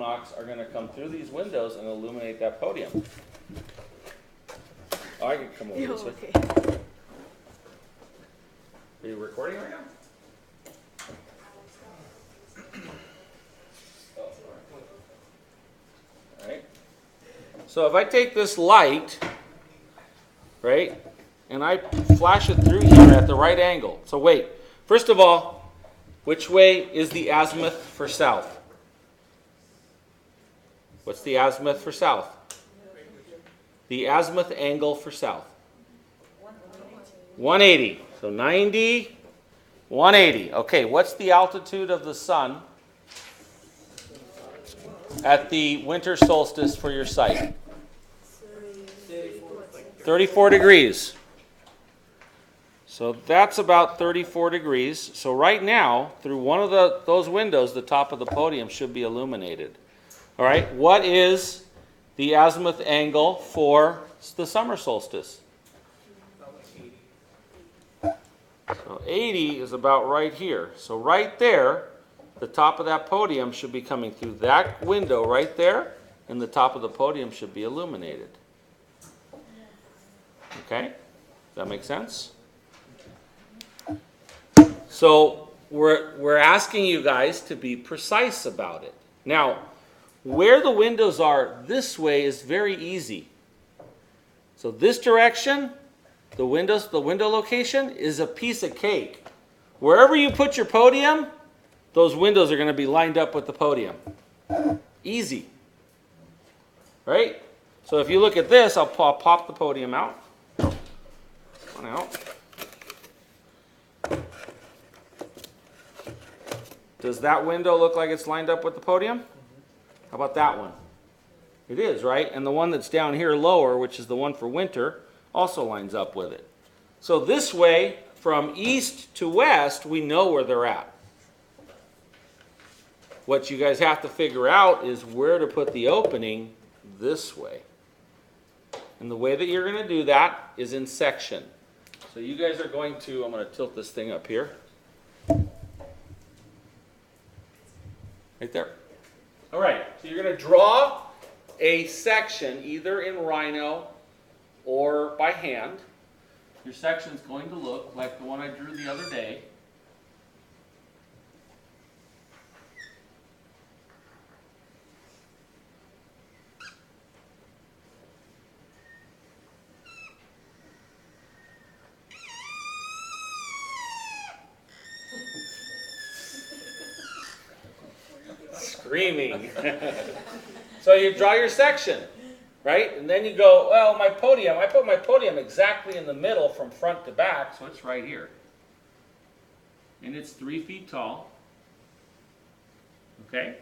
equinox are going to come through these windows and illuminate that podium. Oh, I can come over this way. Okay. Are you recording right now? All right. So if I take this light, right, and I flash it through here at the right angle. So wait, first of all, which way is the azimuth for south? What's the azimuth for south? The azimuth angle for south? 180. So 90, 180. Okay, what's the altitude of the sun at the winter solstice for your site? 34 degrees. So that's about 34 degrees. So right now, through one of those windows, the top of the podium should be illuminated. All right, what is the azimuth angle for the summer solstice? So 80 is about right here. So right there, the top of that podium should be coming through that window right there, and the top of the podium should be illuminated. Okay? Does that make sense? So we're asking you guys to be precise about it. Now, where the windows are this way is very easy. So this direction, the window location is a piece of cake. Wherever you put your podium, those windows are going to be lined up with the podium. Easy. Right? So if you look at this, I'll pop the podium out. One out. Does that window look like it's lined up with the podium? How about that one? It is, right? And the one that's down here lower, which is the one for winter, also lines up with it. So this way, from east to west, we know where they're at. What you guys have to figure out is where to put the opening this way. And the way that you're going to do that is in section. So you guys are going to, I'm going to tilt this thing up here. Right there. All right, so you're going to draw a section either in Rhino or by hand. Your section is going to look like the one I drew the other day. Screaming. So you draw your section, right? And then you go, well, my podium, I put my podium exactly in the middle from front to back, so it's right here. And it's 3 feet tall. Okay?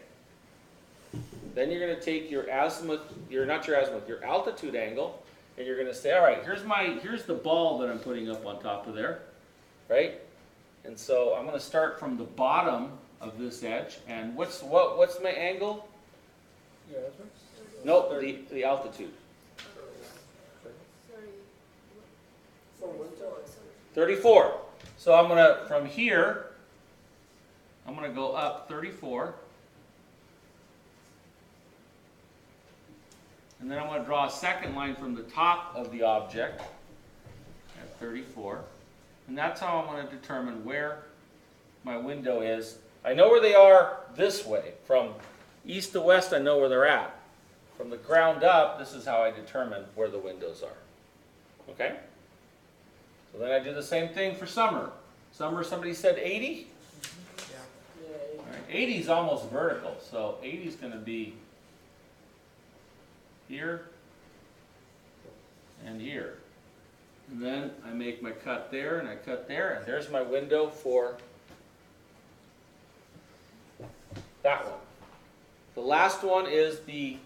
Then you're going to take your azimuth, your altitude angle, and you're going to say, all right, here's the ball that I'm putting up on top of there, right? And so I'm going to start from the bottom of this edge, and what's my angle? Yeah, Nope, the altitude. 34. So I'm gonna, from here, I'm gonna go up 34. And then I'm gonna draw a second line from the top of the object at 34. And that's how I'm gonna determine where my window is. I know where they are this way. From east to west, I know where they're at. From the ground up, this is how I determine where the windows are. Okay? So then I do the same thing for summer. Summer, somebody said 80? Yeah. All right, 80 is almost vertical, so 80 is going to be here and here. And then I make my cut there, and I cut there, and there's my window for that one. The last one is the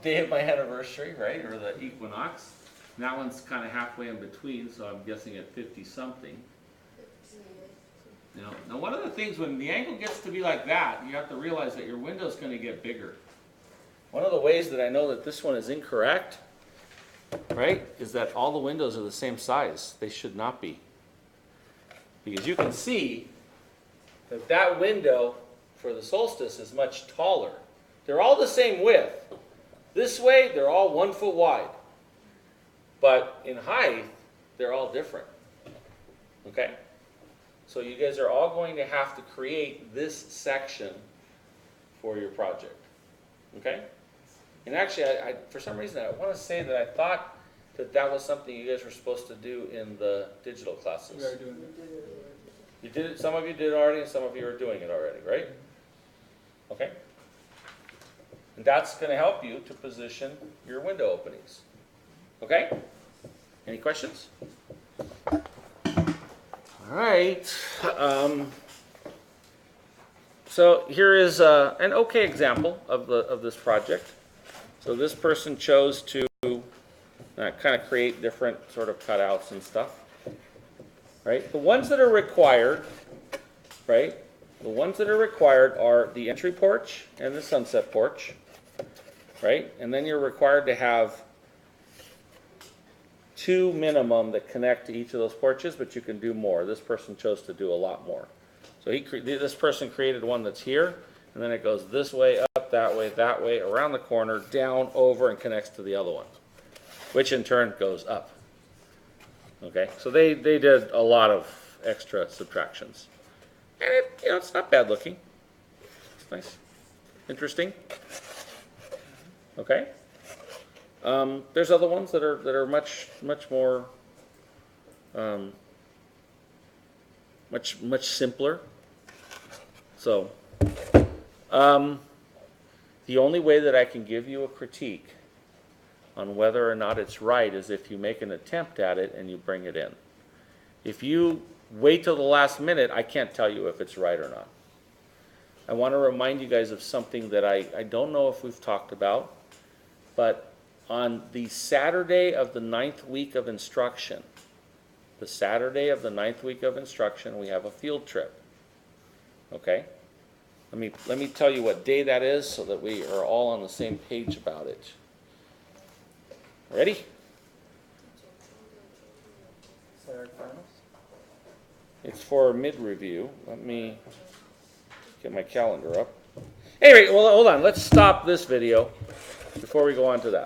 day of my anniversary, right, or the equinox. And that one's kind of halfway in between, so I'm guessing at 50-something. Now, one of the things when the angle gets to be like that, you have to realize that your window's going to get bigger. One of the ways that I know that this one is incorrect, right, is that all the windows are the same size. They should not be. Because you can see that window for the solstice is much taller. They're all the same width. This way, they're all 1 foot wide. But in height, they're all different. Okay? So you guys are all going to have to create this section for your project. Okay? And actually, I for some reason, I want to say that I thought that was something you guys were supposed to do in the digital classes. We are doing it. You did it, some of you did it already, and some of you are doing it already, right? Okay? And that's going to help you to position your window openings. Okay? Any questions? All right. So here is an okay example of this project. So this person chose to kind of create different sort of cutouts and stuff. Right? The ones that are required, right? The ones that are required are the entry porch and the sunset porch. Right? And then you're required to have 2 minimum that connect to each of those porches, but you can do more. This person chose to do a lot more. So this person created one that's here, and then it goes this way, up, that way, around the corner, down, over, and connects to the other one, which in turn goes up. Okay, so they did a lot of extra subtractions. And it's not bad looking. It's nice. Interesting. Okay. There's other ones that are much more much simpler. So the only way that I can give you a critique on whether or not it's right is if you make an attempt at it and you bring it in. If you wait till the last minute, I can't tell you if it's right or not. I want to remind you guys of something that I don't know if we've talked about, but on the Saturday of the 9th week of instruction, we have a field trip. Okay? Let me tell you what day that is so that we are all on the same page about it. Ready? Saturday finals? It's for mid-review. Let me get my calendar up. Anyway, well, hold on. Let's stop this video before we go on to that.